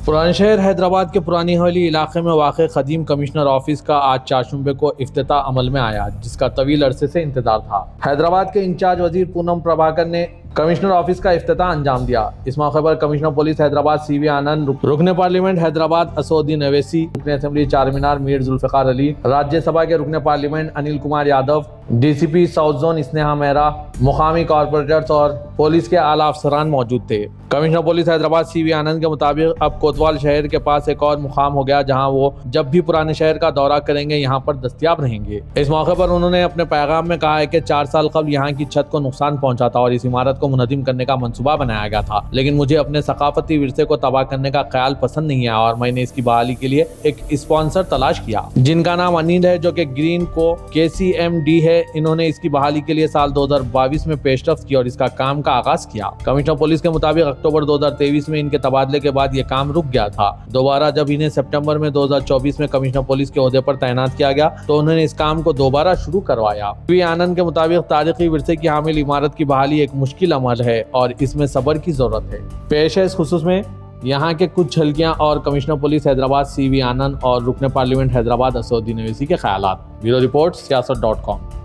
पुराने शहर हैदराबाद के पुरानी हवेली इलाके में वाक़ क़दीम कमिश्नर ऑफिस का आज चारशंबे को इफ्तिताह अमल में आया, जिसका तवील अरसे से इंतजार था। हैदराबाद के इंचार्ज वजीर पूनम प्रभाकर ने कमिश्नर ऑफिस का इफ्तिताह अंजाम दिया। इस मौके पर कमिश्नर पुलिस हैदराबाद CV आनंद, रुकने पार्लियामेंट हैदराबाद असदुद्दीन ओवैसी, रुकने असेंबली चारमीनार मीर जुल्फ़िकार अली, राज्यसभा के रुकने parliament Anil Kumar Yadav, DCP south zone Sneha Mehra, मुकामी कॉरपोरेटर्स और पुलिस के आला अफसरान मौजूद थे। कमिश्नर पुलिस हैदराबाद CV आनंद के मुताबिक अब कोतवाल शहर के पास एक और मुकाम हो गया जहां वो जब भी पुराने शहर का दौरा करेंगे यहाँ पर दस्तयाब रहेंगे। इस मौके पर उन्होंने अपने पैगाम में कहा है कि 4 साल कबल यहाँ की छत को नुकसान पहुंचा था और इस इमारत को मुनज़्ज़िम करने का मंसूबा बनाया गया था, लेकिन मुझे अपने सकाफती विरसे को तबाह करने का ख्याल पसंद नहीं आया और मैंने इसकी बहाली के लिए एक स्पॉन्सर तलाश किया जिनका नाम अनील है, जो कि ग्रीन को KCMD है। इन्होंने इसकी बहाली के लिए साल 2022 में पेशरफ्त की और इसका काम का आगाज किया। कमिश्नर पुलिस के मुताबिक अक्टूबर 2023 में इनके तबादले के बाद ये काम रुक गया था। दोबारा जब इन्हें सितंबर में 2024 में कमिश्नर पुलिस के ओहदे पर तैनात किया गया तो उन्होंने इस काम को दोबारा शुरू करवाया। CV आनंद के मुताबिक तारीखी विरसे की हामिल इमारत की बहाली एक मुश्किल अमल है और इसमें सब्र की जरूरत है। पेश है इस खुसूस में यहाँ के कुछ झलकियाँ और कमिश्नर पुलिस हैदराबाद CV आनंद और रुकने पार्लियामेंट हैदराबाद असदुद्दीन ओवैसी के ख्यालात। Bureau report siyaasat.com।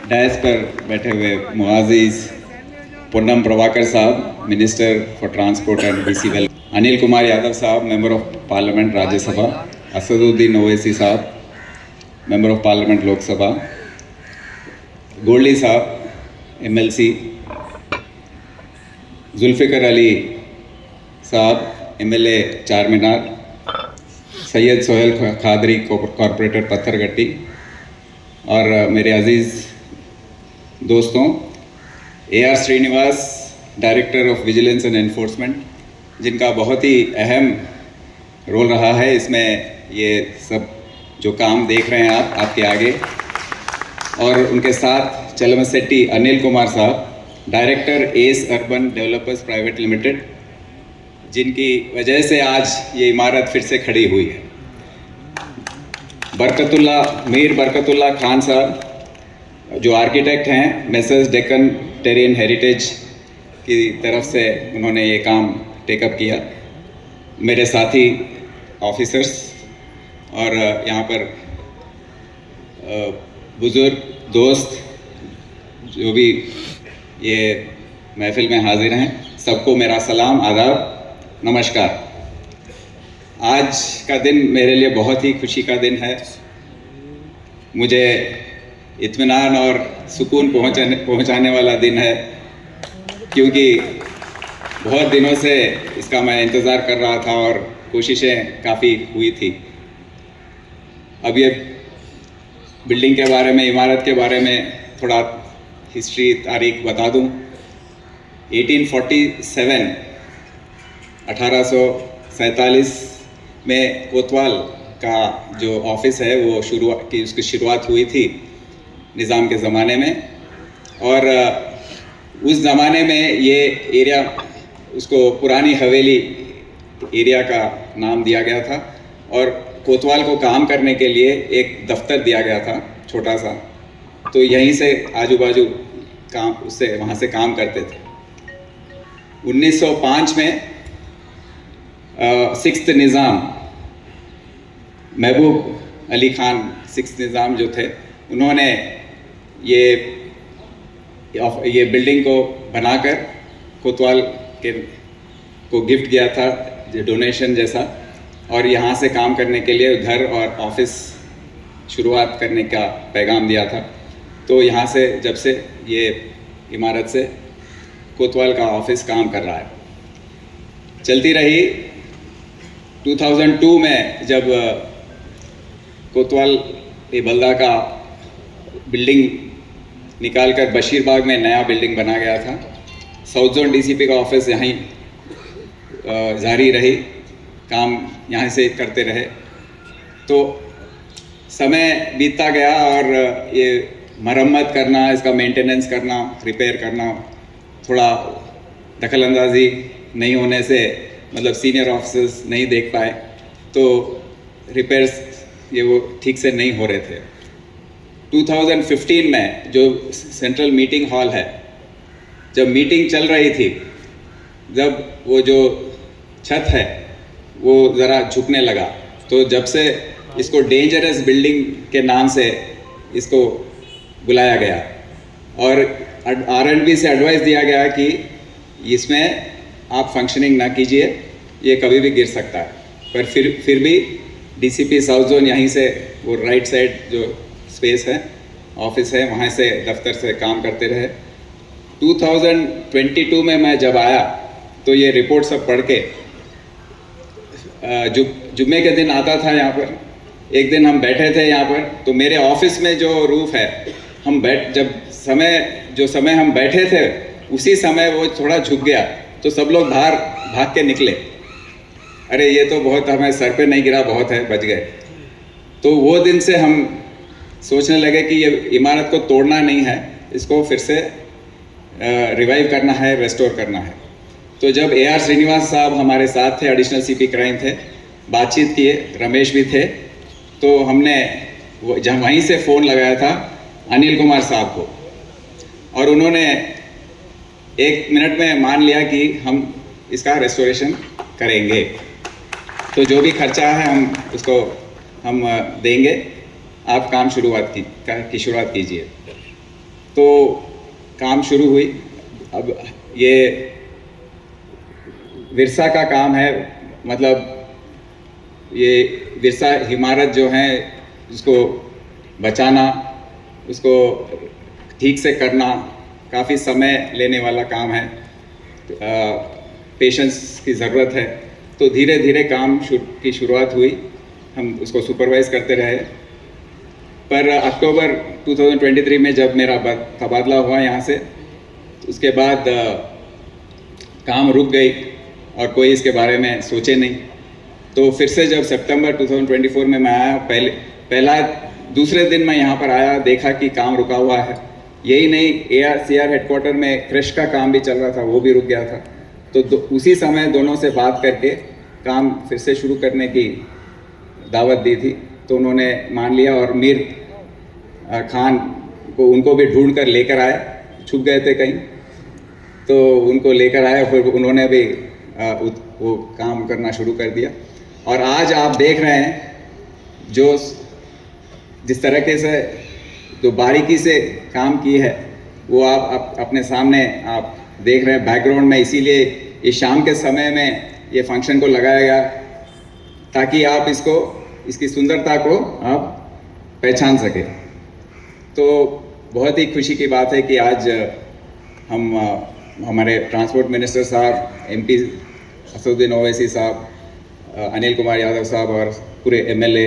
डैश पर बैठे हुए मुआज़िज़ पूनम प्रभाकर साहब, minister for transport and BC वेल, अनिल कुमार यादव साहब, member of parliament Rajya Sabha, Asaduddin Owaisi साहब, member of parliament Lok Sabha, Goldy साहब MLC, जुल्फ़िकार अली साहब MLA चारमीनार, सैयद सोहेल खादरी कॉरपोरेटर पत्थरगट्टी और मेरे अजीज़ दोस्तों, AR Srinivas, director of vigilance and enforcement, जिनका बहुत ही अहम रोल रहा है इसमें, ये सब जो काम देख रहे हैं आप आपके आगे, और उनके साथ चलमसेट्टी अनिल कुमार साहब, director ACE urban developers private limited, जिनकी वजह से आज ये इमारत फिर से खड़ी हुई है। मीर बरकतुल्ला खान साहब, जो आर्किटेक्ट हैं, मेसर्स डेक्कन टेरेन हेरिटेज की तरफ से उन्होंने ये काम टेकअप किया। मेरे साथी ऑफिसर्स और यहाँ पर बुज़ुर्ग दोस्त जो भी ये महफिल में हाजिर हैं, सबको मेरा सलाम, आदाब, नमस्कार। आज का दिन मेरे लिए बहुत ही खुशी का दिन है। मुझे इत्मीनान और सुकून पहुंचाने वाला दिन है, क्योंकि बहुत दिनों से इसका मैं इंतज़ार कर रहा था और कोशिशें काफ़ी हुई थी। अब ये बिल्डिंग के बारे में, इमारत के बारे में थोड़ा हिस्ट्री तारीख बता दूं। 1847 1847 में कोतवाल का जो ऑफिस है वो उसकी शुरुआत हुई थी निज़ाम के ज़माने में। और उस ज़माने में ये एरिया, उसको पुरानी हवेली एरिया का नाम दिया गया था और कोतवाल को काम करने के लिए एक दफ्तर दिया गया था छोटा सा। तो यहीं से आजू बाजू काम, उससे वहाँ से काम करते थे। 1905 में सिक्स्थ निज़ाम महबूब अली खान सिक्स्थ निज़ाम जो थे, उन्होंने ये बिल्डिंग को बनाकर कोतवाल को गिफ्ट किया था, डोनेशन जैसा, और यहाँ से काम करने के लिए घर और ऑफिस शुरुआत करने का पैगाम दिया था। तो यहाँ से जब से ये इमारत से कोतवाल का ऑफिस काम कर रहा है, चलती रही। 2002 में जब कोतवाल बल्दा का बिल्डिंग निकालकर बशीरबाग में नया बिल्डिंग बना गया था, साउथ जोन डीसीपी का ऑफिस यहीं जारी रही, काम यहाँ से करते रहे। तो समय बीतता गया और ये मरम्मत करना, इसका मेंटेनेंस करना, रिपेयर करना, थोड़ा दखल अंदाजी नहीं होने से, मतलब सीनियर ऑफिसर्स नहीं देख पाए, तो रिपेयर्स ये वो ठीक से नहीं हो रहे थे। 2015 में जो सेंट्रल मीटिंग हॉल है, जब मीटिंग चल रही थी, जब वो जो छत है वो ज़रा झुकने लगा, तो जब से इसको डेंजरस बिल्डिंग के नाम से इसको बुलाया गया और R&B से एडवाइस दिया गया कि इसमें आप फंक्शनिंग ना कीजिए, ये कभी भी गिर सकता है। पर फिर भी डीसीपी साउथ जोन यहीं से, वो राइट साइड जो स्पेस है, ऑफिस है, वहाँ से दफ्तर से काम करते रहे। 2022 में मैं जब आया तो ये रिपोर्ट सब पढ़ के, जुम्मे के दिन आता था यहाँ पर, एक दिन हम बैठे थे यहाँ पर, तो मेरे ऑफिस में जो रूफ है, हम जो समय हम बैठे थे उसी समय वो थोड़ा झुक गया, तो सब लोग बाहर भाग के निकले, अरे ये तो बहुत, हमें सर पे नहीं गिरा, बहुत है, बच गए। तो वो दिन से हम सोचने लगे कि ये इमारत को तोड़ना नहीं है, इसको फिर से रिवाइव करना है, रेस्टोर करना है। तो जब AR श्रीनिवास साहब हमारे साथ थे, एडिशनल CP क्राइम थे, बातचीत किए, रमेश भी थे, तो हमने वहीं से फ़ोन लगाया था अनिल कुमार साहब को, और उन्होंने 1 मिनट में मान लिया कि हम इसका रेस्टोरेशन करेंगे। तो जो भी खर्चा है हम देंगे, आप काम शुरुआत कीजिए। तो काम शुरू हुई। अब ये विरसा का काम है, मतलब ये विरसा इमारत जो है उसको बचाना, उसको ठीक से करना काफ़ी समय लेने वाला काम है, पेशेंस की ज़रूरत है। तो धीरे धीरे काम की शुरुआत हुई, हम उसको सुपरवाइज़ करते रहे। पर अक्टूबर 2023 में जब मेरा तबादला हुआ यहाँ से, तो उसके बाद काम रुक गई और कोई इसके बारे में सोचे नहीं। तो फिर से जब सितंबर 2024 में मैं आया, दूसरे दिन मैं यहाँ पर आया, देखा कि काम रुका हुआ है। यही नहीं, ARCR हेडक्वार्टर में क्रश का काम भी चल रहा था, वो भी रुक गया था। तो उसी समय दोनों से बात करके काम फिर से शुरू करने की दावत दी थी, तो उन्होंने मान लिया। और मीर खान को, उनको भी ढूंढ कर लेकर आए, छुप गए थे कहीं, तो उनको लेकर आए, फिर उन्होंने भी वो काम करना शुरू कर दिया। और आज आप देख रहे हैं जिस तरीके से, जो बारीकी से काम की है, वो आप अपने सामने आप देख रहे हैं बैकग्राउंड में। इसीलिए ये शाम के समय में ये फंक्शन को लगाया गया, ताकि आप इसकी सुंदरता को आप पहचान सकें। तो बहुत ही खुशी की बात है कि आज हम हमारे ट्रांसपोर्ट मिनिस्टर साहब, एमपी असदुद्दीन ओवैसी साहब, अनिल कुमार यादव साहब और पूरे एमएलए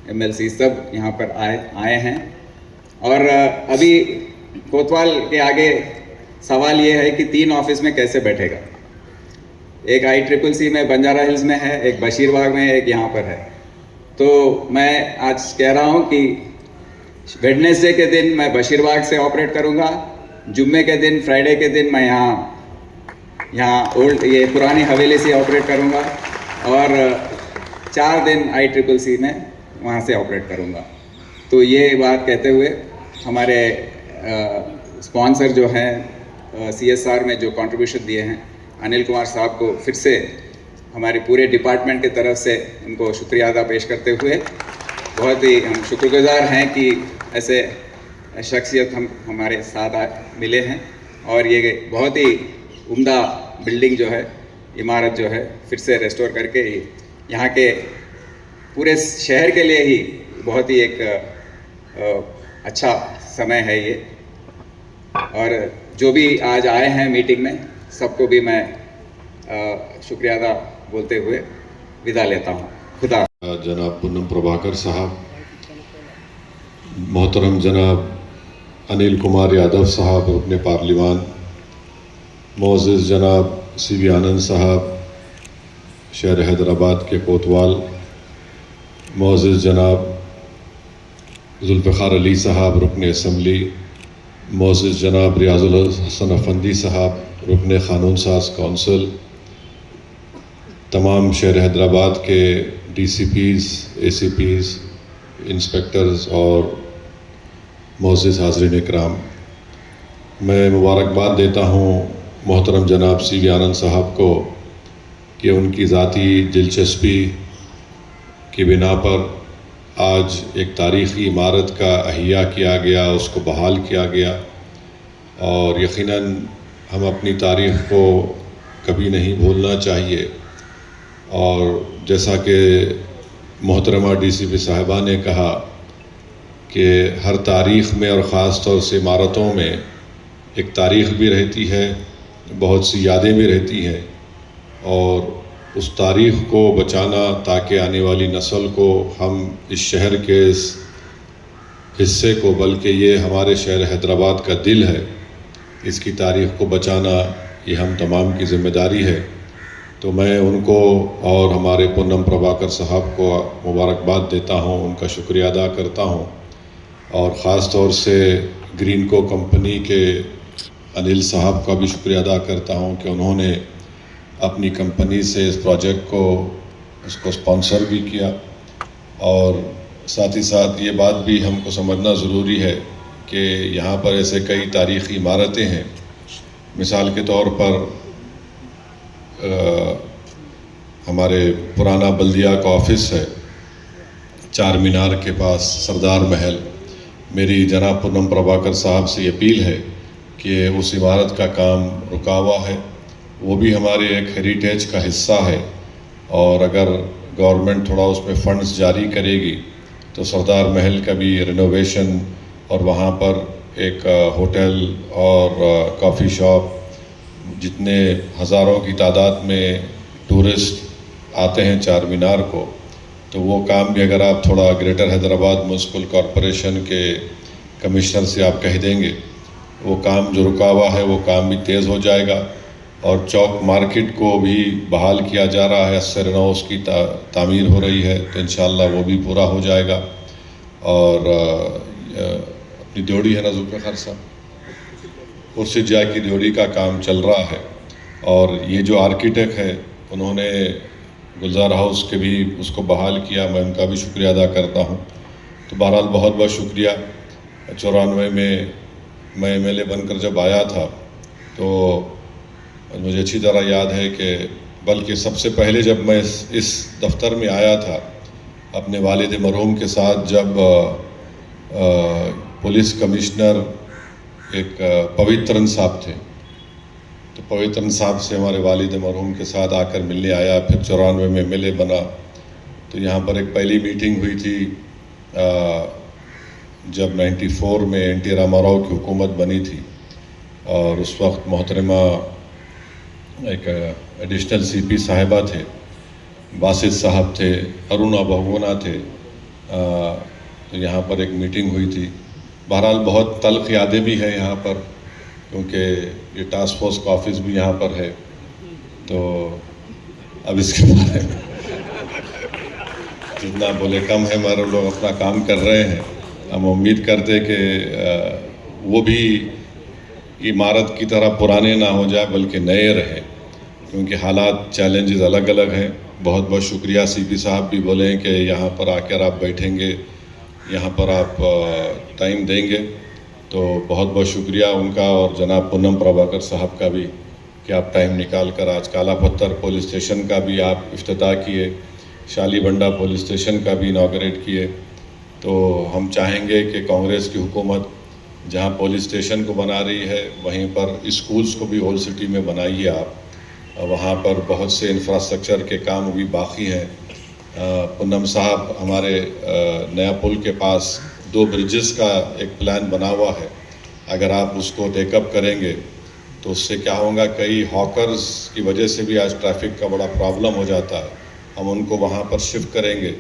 एमएलसी सब यहाँ पर आए हैं। और अभी कोतवाल के आगे सवाल ये है कि 3 ऑफिस में कैसे बैठेगा। एक ICCC में बंजारा हिल्स में है, एक बशीरबाग में है, एक यहाँ पर है। तो मैं आज कह रहा हूँ कि वेडनेसडे के दिन मैं बशीरबाग से ऑपरेट करूँगा, जुम्मे के दिन, फ्राइडे के दिन मैं यहाँ ये पुरानी हवेली से ऑपरेट करूँगा और 4 दिन ICCC में वहाँ से ऑपरेट करूँगा। तो ये बात कहते हुए हमारे स्पॉन्सर जो हैं CSR में जो कंट्रीब्यूशन दिए हैं, अनिल कुमार साहब को फिर से हमारे पूरे डिपार्टमेंट की तरफ से उनको शुक्रिया अदा पेश करते हुए बहुत ही हम शुक्रगुजार हैं कि ऐसे शख्सियत हमारे साथ मिले हैं और ये बहुत ही उम्दा बिल्डिंग जो है, इमारत जो है, फिर से रेस्टोर करके यहाँ के पूरे शहर के लिए ही बहुत ही एक अच्छा समय है ये। और जो भी आज आए हैं मीटिंग में, सबको भी मैं शुक्रिया अदा बोलते हुए विदा लेता हूँ। खुदा। जनाब पूनम प्रभाकर साहब, मोहतरम जनाब अनिल कुमार यादव साहब रुकने पार्लिमान, मोअज़्ज़िज़ जनाब CV आनंद साहब शहर हैदराबाद के कोतवाल, मोअज़्ज़िज़ जनाब जुल्फ़िकार अली साहब रुकने असम्बली, मोअज़्ज़िज़ जनाब रियाज़ुल हसन अफंदी साहब रुकने क़ानून साज़ कौंसिल, तमाम शहर हैदराबाद के DCPs, ACPs, इंस्पेक्टर्स और मोअज़्ज़िज़ हाज़रीन इकराम, मैं मुबारकबाद देता हूँ मोहतरम जनाब CV आनंद साहब को कि उनकी ज़ाती दिलचस्पी की बिना पर आज एक तारीख़ी इमारत का अहिया किया गया, उसको बहाल किया गया। और यकीनन हम अपनी तारीख़ को कभी नहीं भूलना चाहिए। और जैसा कि मोहतरमा DCP साहिबा ने कहा कि हर तारीख़ में और ख़ास तौर से इमारतों में एक तारीख़ भी रहती है, बहुत सी यादें भी रहती हैं, और उस तारीख़ को बचाना ताकि आने वाली नस्ल को हम इस शहर के इस हिस्से को, बल्कि ये हमारे शहर हैदराबाद का दिल है, इसकी तारीख़ को बचाना ये हम तमाम की ज़िम्मेदारी है। तो मैं उनको और हमारे पूनम प्रभाकर साहब को मुबारकबाद देता हूँ, उनका शुक्रिया अदा करता हूँ। और ख़ास तौर से ग्रीनको कंपनी के अनिल साहब का भी शुक्रिया अदा करता हूँ कि उन्होंने अपनी कंपनी से इस प्रोजेक्ट को उसको स्पॉन्सर भी किया। और साथ ही साथ ये बात भी हमको समझना ज़रूरी है कि यहाँ पर ऐसे कई तारीख़ी इमारतें हैं। मिसाल के तौर पर हमारे पुराना बल्दिया का ऑफिस है चार मीनार के पास, सरदार महल। मेरी जनाब पूनम प्रभाकर साहब से अपील है कि उस इमारत का काम रुका हुआ है, वो भी हमारे एक हेरिटेज का हिस्सा है, और अगर गवर्नमेंट थोड़ा उसमें फ़ंड्स जारी करेगी तो सरदार महल का भी रिनोवेशन और वहाँ पर एक होटल और कॉफ़ी शॉप, जितने हज़ारों की तादाद में टूरिस्ट आते हैं चार मीनार को, तो वो काम भी अगर आप थोड़ा ग्रेटर हैदराबाद म्यूनसिपल कॉरपोरेशन के कमिश्नर से आप कह देंगे, वो काम जो रुका हुआ है वो काम भी तेज़ हो जाएगा। और चौक मार्केट को भी बहाल किया जा रहा है, असर नौ उसकी तामीर हो रही है, तो इंशाअल्लाह वो भी पूरा हो जाएगा। और अपनी ड्योढ़ी है ना जुल्फ़िकार साहब, खुर्शीद जा की ड्योढ़ी का काम चल रहा है, और ये जो आर्किटेक्ट है उन्होंने गुलजार हाउस के भी उसको बहाल किया, मैं उनका भी शुक्रिया अदा करता हूँ। तो बहरहाल बहुत बहुत शुक्रिया। 94 में मैं MLA बनकर जब आया था तो मुझे अच्छी तरह याद है कि बल्कि सबसे पहले जब मैं इस दफ्तर में आया था अपने वालिद मरहूम के साथ, जब पुलिस कमिश्नर एक पवित्रन साहब थे, तो पवित्रन साहब से हमारे वालिद मरहूम के साथ आकर मिलने आया। फिर 94 में MLA बना, तो यहाँ पर एक पहली मीटिंग हुई थी जब 94 में NT रामाराव की हुकूमत बनी थी। और उस वक्त मोहतरमा एक एडिशनल CP साहिबा थे, बासित साहब थे, अरुणा बहुगुना थे। तो यहाँ पर एक मीटिंग हुई थी। बहरहाल बहुत तल्ख यादें भी हैं यहाँ पर, क्योंकि ये टास्क फोर्स का ऑफिस भी यहाँ पर है। तो अब इसके बारे में जितना बोले कम है, हमारे लोग अपना काम कर रहे हैं। हम उम्मीद करते कि वो भी इमारत की तरह पुराने ना हो जाए बल्कि नए रहें, क्योंकि हालात चैलेंजेस अलग अलग हैं। बहुत बहुत शुक्रिया CP साहब भी बोले हैं कि यहाँ पर आकर आप बैठेंगे, यहाँ पर आप टाइम देंगे, तो बहुत बहुत शुक्रिया उनका और जनाब पूनम प्रभाकर साहब का भी कि आप टाइम निकाल कर आज काला पत्थर पुलिस स्टेशन का भी आप इफ्तिताह किए, शालीबंडा पुलिस स्टेशन का भी इनाग्रेट किए। तो हम चाहेंगे कि कांग्रेस की हुकूमत जहाँ पुलिस स्टेशन को बना रही है, वहीं पर स्कूल्स को भी ओल्ड सिटी में बनाइए आप। वहाँ पर बहुत से इंफ्रास्ट्रक्चर के काम भी बाकी हैं। पूनम साहब, हमारे नया पुल के पास 2 ब्रिजेस का एक प्लान बना हुआ है। अगर आप उसको टेकअप करेंगे तो उससे क्या होगा, कई हॉकर्स की वजह से भी आज ट्रैफिक का बड़ा प्रॉब्लम हो जाता है। हम उनको वहाँ पर शिफ्ट करेंगे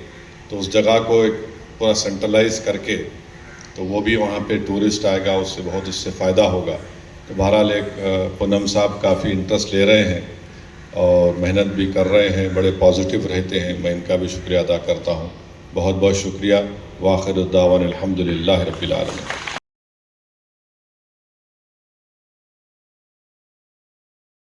तो उस जगह को एक पूरा सेंट्रलाइज करके, तो वो भी वहाँ पे टूरिस्ट आएगा, उससे बहुत इससे फ़ायदा होगा। तो बहरहाल एक पूनम साहब काफ़ी इंटरेस्ट ले रहे हैं और मेहनत भी कर रहे हैं, बड़े पॉजिटिव रहते हैं। मैं इनका भी शुक्रिया अदा करता हूँ। बहुत बहुत शुक्रिया। वाखिर दावान अल्हम्दुलिल्लाह रब्बिल आलमीन।